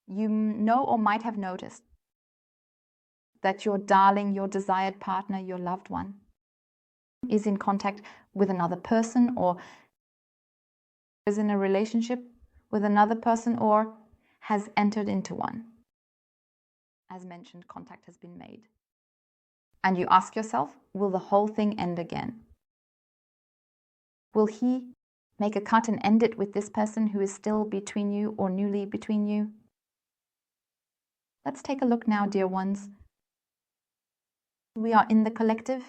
You know or might have noticed that your darling, your desired partner, your loved one is in contact with another person, or is in a relationship with another person, or has entered into one. As mentioned, contact has been made. And you ask yourself, will the whole thing end again? Will he make a cut and end it with this person who is still between you or newly between you? Let's take a look now, dear ones. We are in the collective.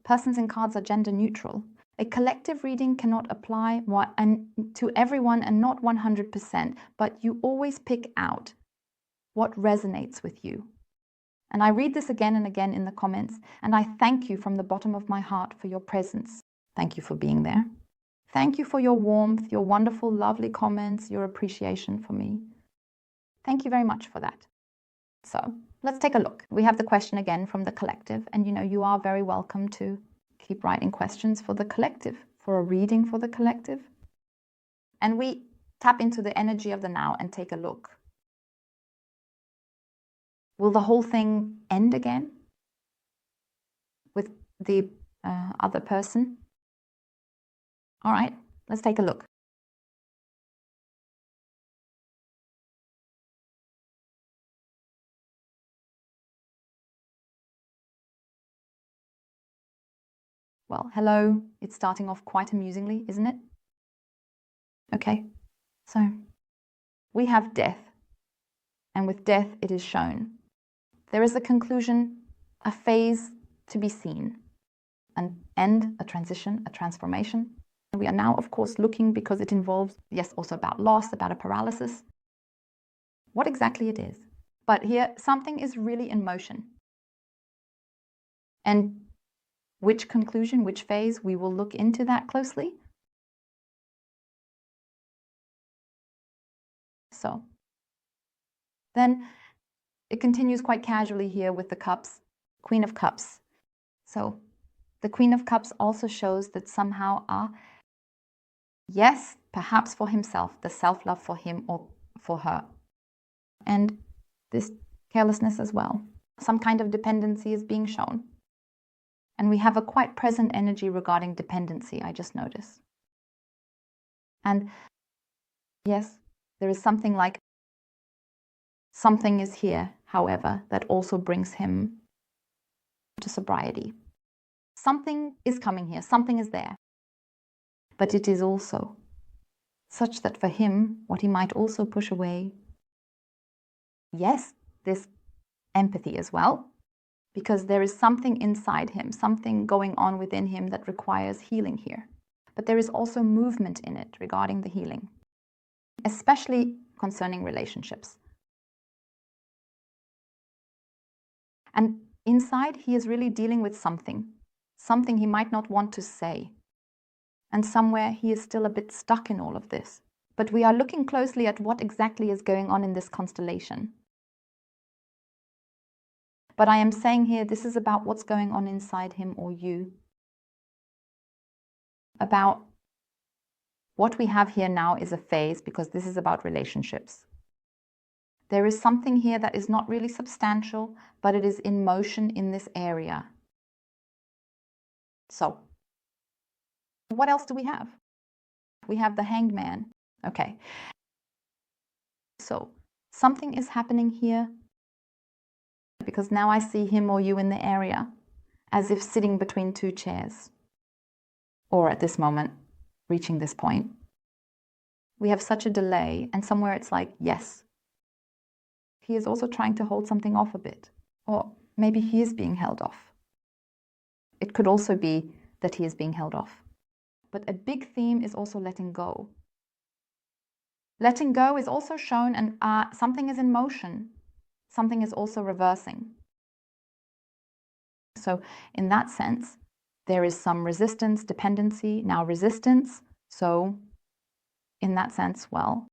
Persons and cards are gender neutral. A collective reading cannot apply to everyone and not 100%, but you always pick out what resonates with you. And I read this again and again in the comments, and I thank you from the bottom of my heart for your presence. Thank you for being there. Thank you for your warmth, your wonderful, lovely comments, your appreciation for me. Thank you very much for that. So let's take a look. We have the question again from the collective, and you are very welcome to keep writing questions for the collective, for a reading for the collective. And we tap into the energy of the now and take a look. Will the whole thing end again with the other person? All right, let's take a look. Well, hello. It's starting off quite amusingly, isn't it? Okay, so we have death. And with death, it is shown. There is a conclusion, a phase to be seen, an end, a transition, a transformation. And we are now, of course, looking because it involves, yes, also about loss, about a paralysis, what exactly it is. But here, something is really in motion. And which conclusion, which phase, we will look into that closely. So then it continues quite casually here with the cups, Queen of Cups. So the Queen of Cups also shows that somehow, yes, perhaps for himself, the self-love for him or for her. And this carelessness as well. Some kind of dependency is being shown. And we have a quite present energy regarding dependency, I just noticed. And yes, there is something like, something is here, however, that also brings him to sobriety. Something is coming here, something is there. But it is also such that for him, what he might also push away, yes, this empathy as well, because there is something inside him, something going on within him that requires healing here. But there is also movement in it regarding the healing, especially concerning relationships. And inside, he is really dealing with something he might not want to say. And somewhere he is still a bit stuck in all of this. But we are looking closely at what exactly is going on in this constellation. But I am saying here, this is about what's going on inside him or you. About what we have here now is a phase, because this is about relationships. There is something here that is not really substantial, but it is in motion in this area. So, what else do we have? We have the Hanged Man. Okay. So, something is happening here, because now I see him or you in the area, as if sitting between two chairs. Or at this moment, reaching this point. We have such a delay, and somewhere it's like, yes. He is also trying to hold something off a bit. Or maybe he is being held off. It could also be that he is being held off. But a big theme is also letting go. Letting go is also shown, and something is in motion. Something is also reversing. So in that sense, there is some resistance, dependency, now resistance. So in that sense, well.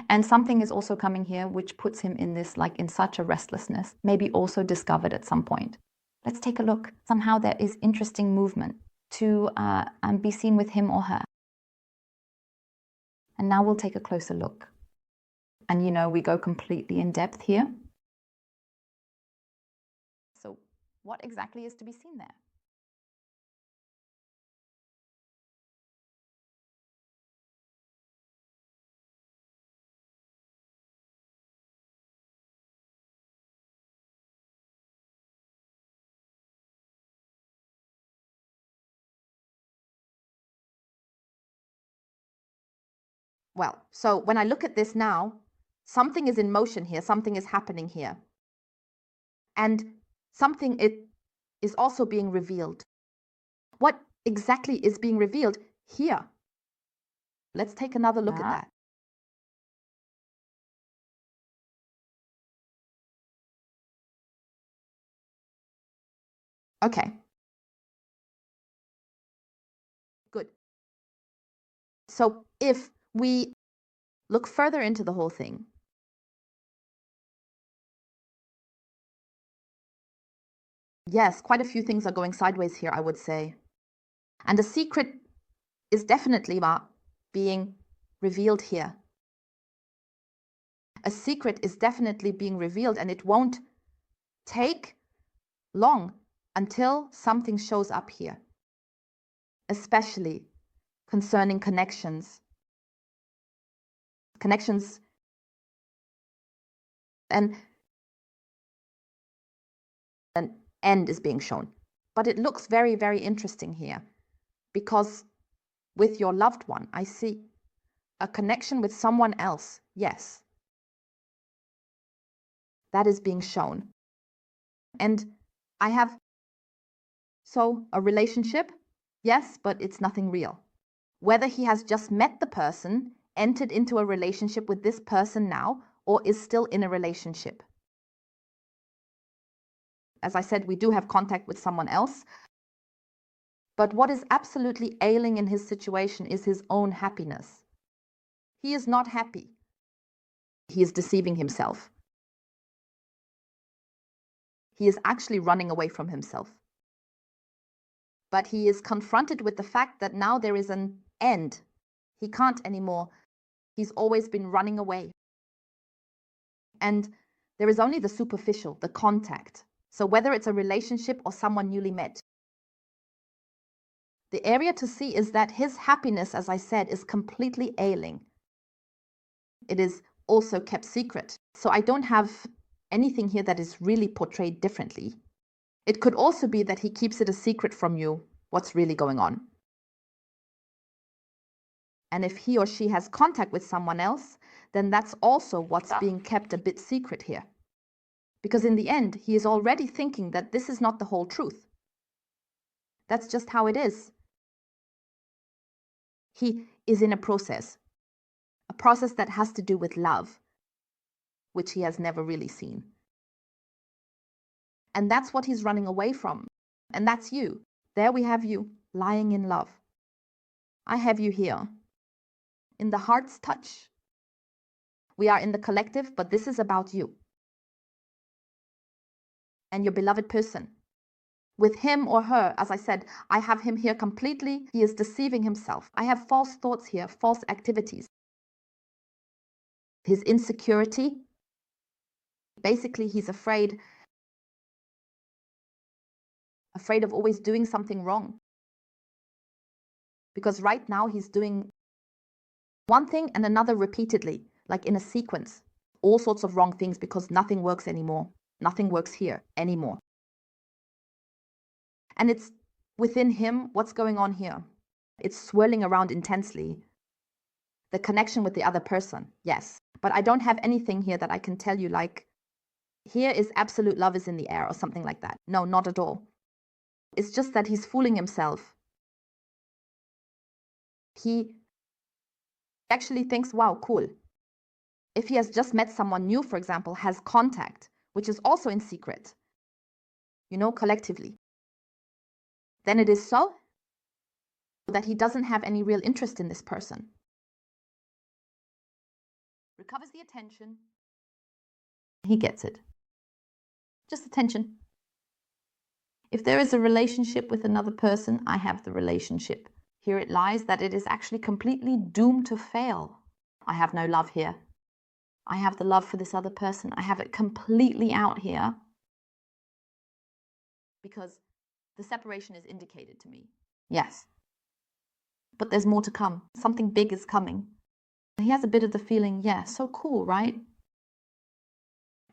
And something is also coming here which puts him in this, like in such a restlessness, maybe also discovered at some point. Let's take a look. Somehow there is interesting movement to be seen with him or her. And now we'll take a closer look. And we go completely in depth here. So what exactly is to be seen there? Well, so when I look at this now, something is in motion here, something is happening here. And something is also being revealed. What exactly is being revealed here? Let's take another look at that. Okay. Good. So if we look further into the whole thing, yes, quite a few things are going sideways here, I would say. And a secret is definitely being revealed here. A secret is definitely being revealed, and it won't take long until something shows up here, especially concerning connections. Connections and an end is being shown. But it looks very, very interesting here because with your loved one, I see a connection with someone else. Yes, that is being shown. And I have a relationship, yes, but it's nothing real. Whether he has just met the person, entered into a relationship with this person now, or is still in a relationship. As I said, we do have contact with someone else. But what is absolutely ailing in his situation is his own happiness. He is not happy. He is deceiving himself. He is actually running away from himself. But he is confronted with the fact that now there is an end. He can't anymore. He's always been running away. And there is only the superficial, the contact. So whether it's a relationship or someone newly met. The area to see is that his happiness, as I said, is completely ailing. It is also kept secret. So I don't have anything here that is really portrayed differently. It could also be that he keeps it a secret from you, what's really going on. And if he or she has contact with someone else, then that's also what's being kept a bit secret here. Because in the end, he is already thinking that this is not the whole truth. That's just how it is. He is in a process that has to do with love, which he has never really seen. And that's what he's running away from. And that's you. There we have you, lying in love. I have you here, in the heart's touch. We are in the collective, but this is about you and your beloved person. With him or her, as I said, I have him here completely. He is deceiving himself. I have false thoughts here, false activities. His insecurity. Basically, he's afraid of always doing something wrong. Because right now he's doing one thing and another repeatedly, like in a sequence. All sorts of wrong things because nothing works anymore. Nothing works here anymore. And it's within him, what's going on here? It's swirling around intensely. The connection with the other person, yes. But I don't have anything here that I can tell you like, here is absolute love is in the air or something like that. No, not at all. It's just that he's fooling himself. He actually thinks, wow, cool. If he has just met someone new, for example, has contact, which is also in secret, collectively, then it is so that he doesn't have any real interest in this person. Recovers the attention. He gets it. Just attention. If there is a relationship with another person, I have the relationship. Here it lies that it is actually completely doomed to fail. I have no love here. I have the love for this other person. I have it completely out here because the separation is indicated to me. Yes. But there's more to come. Something big is coming. He has a bit of the feeling, yeah, so cool, right?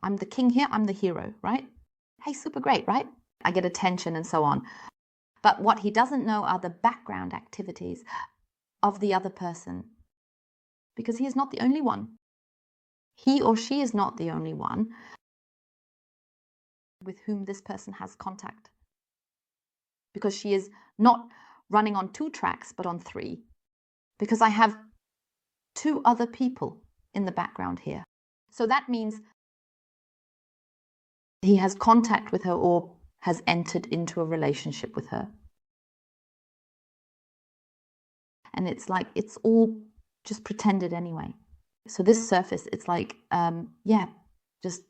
I'm the king here, I'm the hero, right? Hey, super great, right? I get attention and so on. But what he doesn't know are the background activities of the other person. Because he is not the only one. He or she is not the only one with whom this person has contact. Because she is not running on 2 tracks, but on 3. Because I have 2 other people in the background here. So that means he has contact with her or has entered into a relationship with her. And it's like, it's all just pretended anyway. So this surface, it's like, yeah, just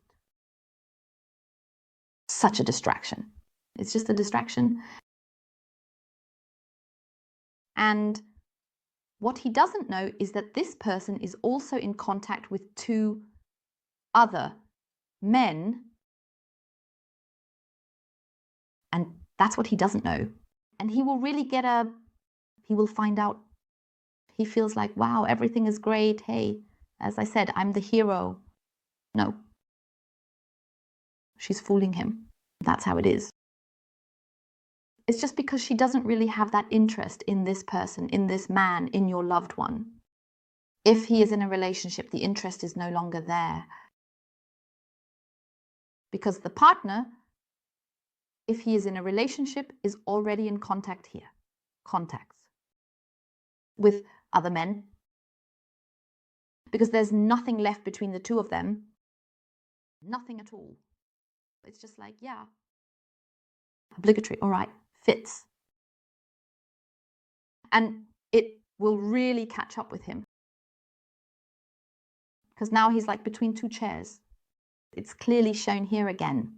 such a distraction. It's just a distraction. And what he doesn't know is that this person is also in contact with 2 other men. And that's what he doesn't know. And he will really he will find out. He feels like, wow, everything is great. Hey, as I said, I'm the hero. No. She's fooling him. That's how it is. It's just because she doesn't really have that interest in this person, in this man, in your loved one. If he is in a relationship, the interest is no longer there. Because the partner, if he is in a relationship, is already in contact here. Contacts. With other men. Because there's nothing left between the 2 of them. Nothing at all. It's just like, yeah. Obligatory, all right, fits. And it will really catch up with him. Because now he's like between 2 chairs. It's clearly shown here again.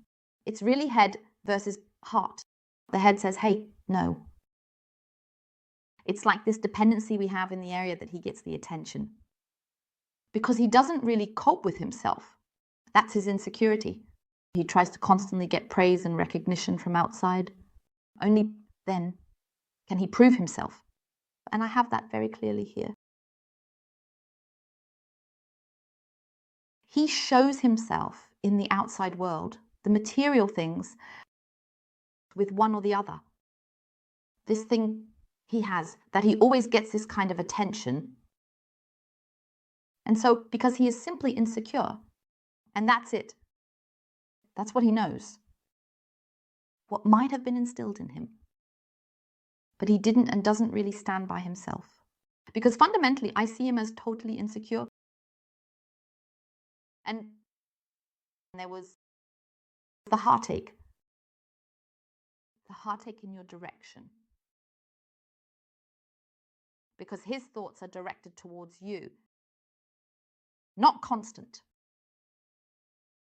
It's really head versus heart. The head says, hey, no. It's like this dependency we have in the area that he gets the attention. Because he doesn't really cope with himself. That's his insecurity. He tries to constantly get praise and recognition from outside. Only then can he prove himself. And I have that very clearly here. He shows himself in the outside world, the material things, with one or the other. This thing he has, that he always gets this kind of attention. And so, because he is simply insecure, and that's it. That's what he knows. What might have been instilled in him. But he didn't and doesn't really stand by himself. Because fundamentally, I see him as totally insecure. And there was the heartache. The heartache in your direction. Because his thoughts are directed towards you. Not constant.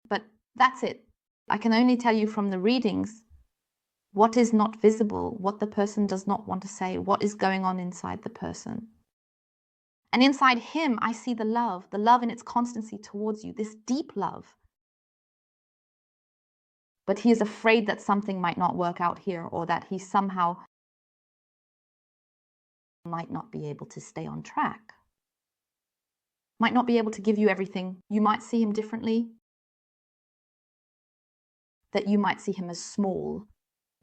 But that's it. I can only tell you from the readings what is not visible, what the person does not want to say, what is going on inside the person. And inside him, I see the love in its constancy towards you, this deep love. But he is afraid that something might not work out here, or that he somehow might not be able to stay on track. Might not be able to give you everything. You might see him differently. That you might see him as small.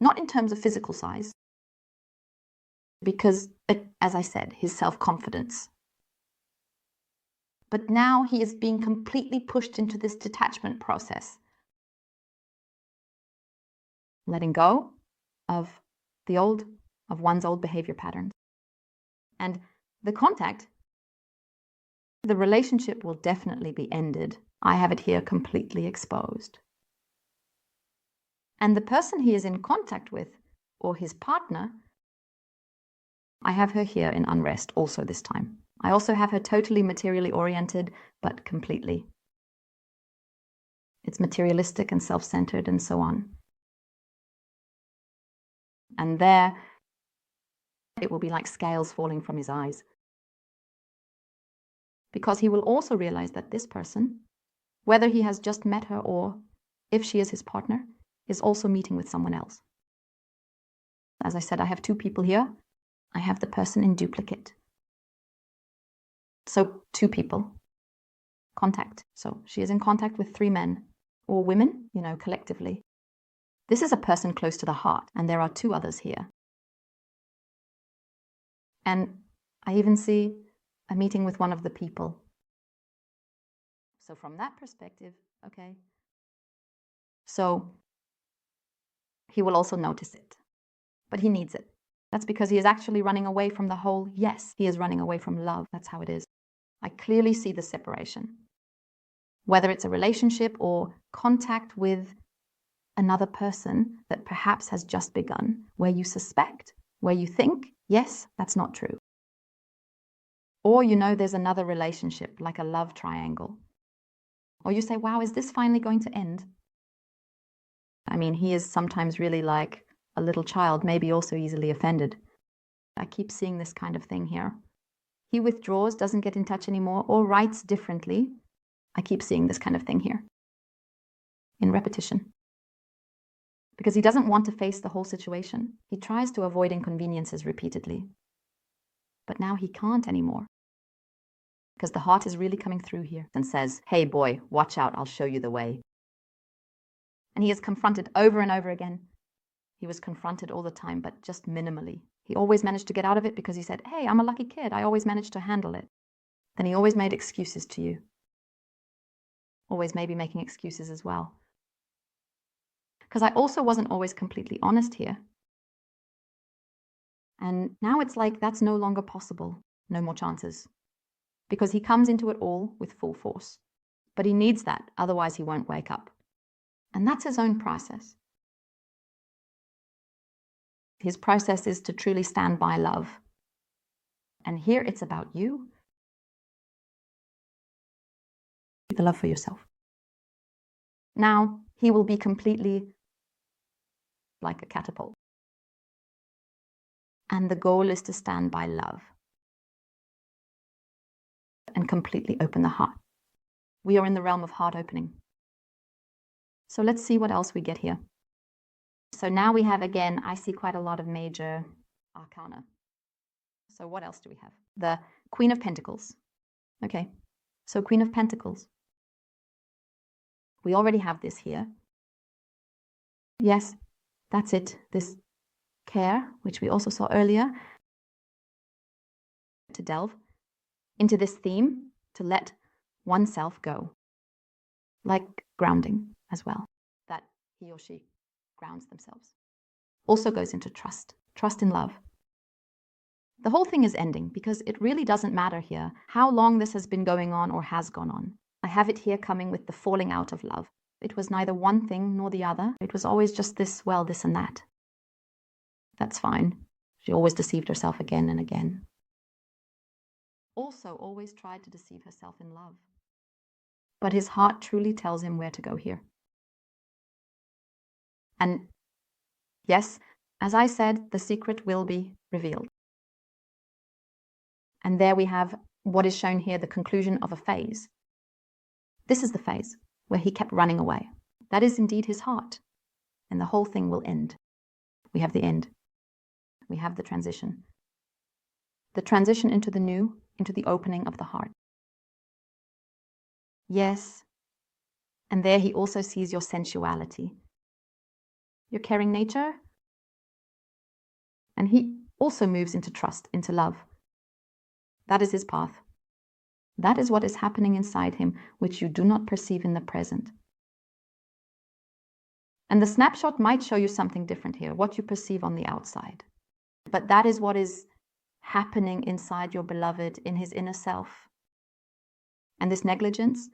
Not in terms of physical size. Because, as I said, his self-confidence. But now he is being completely pushed into this detachment process. Letting go of one's old behavior patterns. And the contact, the relationship will definitely be ended. I have it here completely exposed. And the person he is in contact with, or his partner, I have her here in unrest also this time. I also have her totally materially oriented, but completely. It's materialistic and self-centered and so on. And there, it will be like scales falling from his eyes. because he will also realize that this person, whether he has just met her or if she is his partner, is also meeting with someone else. As I said, I have two people here. I have the person in duplicate. So 2 people. Contact. So she is in contact with 3 men or women, collectively. This is a person close to the heart, and there are 2 others here. And I even see a meeting with one of the people. So from that perspective, okay. So he will also notice it, but he needs it. That's because he is actually running away from the whole. Yes, he is running away from love. That's how it is. I clearly see the separation. Whether it's a relationship or contact with another person that perhaps has just begun, where you suspect, where you think, yes, that's not true. Or there's another relationship, like a love triangle. Or you say, wow, is this finally going to end? I mean, he is sometimes really like a little child, maybe also easily offended. I keep seeing this kind of thing here. He withdraws, doesn't get in touch anymore, or writes differently. I keep seeing this kind of thing here in repetition. Because he doesn't want to face the whole situation. He tries to avoid inconveniences repeatedly. But now he can't anymore. Because the heart is really coming through here and says, hey boy, watch out, I'll show you the way. And he is confronted over and over again. He was confronted all the time, but just minimally. He always managed to get out of it because he said, hey, I'm a lucky kid. I always managed to handle it. Then he always made excuses to you. Always maybe making excuses as well. Because I also wasn't always completely honest here. And now it's like that's no longer possible. No more chances. Because he comes into it all with full force. But he needs that, otherwise he won't wake up. And that's his own process. His process is to truly stand by love. And here it's about you. The love for yourself. Now he will be completely like a catapult. And the goal is to stand by love. And completely open the heart. We are in the realm of heart opening. So let's see what else we get here. So now we have, again, I see quite a lot of major arcana. So what else do we have? The Queen of Pentacles. Okay, so Queen of Pentacles. We already have this here. Yes, that's it. This care, which we also saw earlier. To delve into this theme, to let oneself go. Like grounding as well. That he or she grounds themselves. Also goes into trust. Trust in love. The whole thing is ending because it really doesn't matter here how long this has been going on or has gone on. I have it here coming with the falling out of love. It was neither one thing nor the other. It was always just this, well, this and that. That's fine. She always deceived herself again and again. Also always tried to deceive herself in love. But his heart truly tells him where to go here. And yes, as I said, the secret will be revealed. And there we have what is shown here, the conclusion of a phase. This is the phase where he kept running away. That is indeed his heart. And the whole thing will end. We have the end. We have the transition. The transition into the new, into the opening of the heart. Yes. And there he also sees your sensuality. Your caring nature. And he also moves into trust, into love. That is his path. That is what is happening inside him, which you do not perceive in the present. And the snapshot might show you something different here, what you perceive on the outside. But that is what is happening inside your beloved, in his inner self. And this negligence,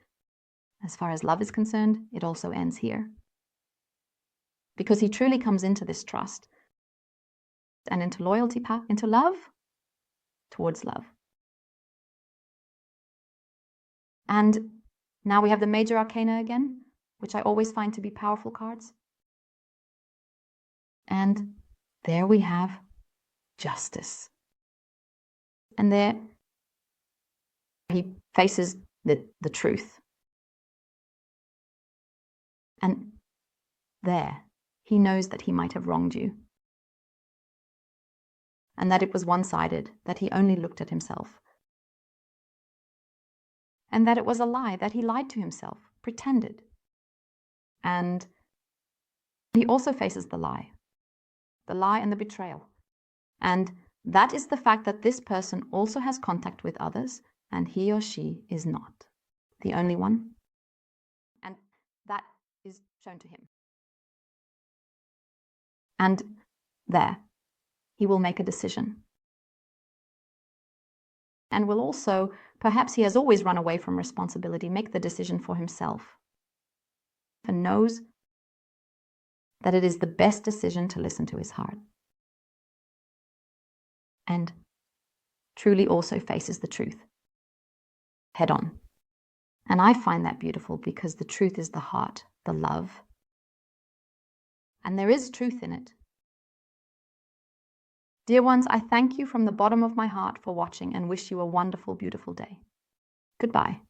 as far as love is concerned, it also ends here. Because he truly comes into this trust and into loyalty, into love, towards love. And now we have the major arcana again, which I always find to be powerful cards. And there we have justice. And there He faces the truth. And there, he knows that he might have wronged you. And that it was one-sided, that he only looked at himself. And that it was a lie, that he lied to himself, pretended. And he also faces the lie and the betrayal. And that is the fact that this person also has contact with others, and he or she is not the only one. And that is shown to him. And there, he will make a decision. And will also, perhaps he has always run away from responsibility, make the decision for himself. And knows that it is the best decision to listen to his heart. And truly also faces the truth head on. And I find that beautiful because the truth is the heart, the love. And there is truth in it. Dear ones, I thank you from the bottom of my heart for watching and wish you a wonderful, beautiful day. Goodbye.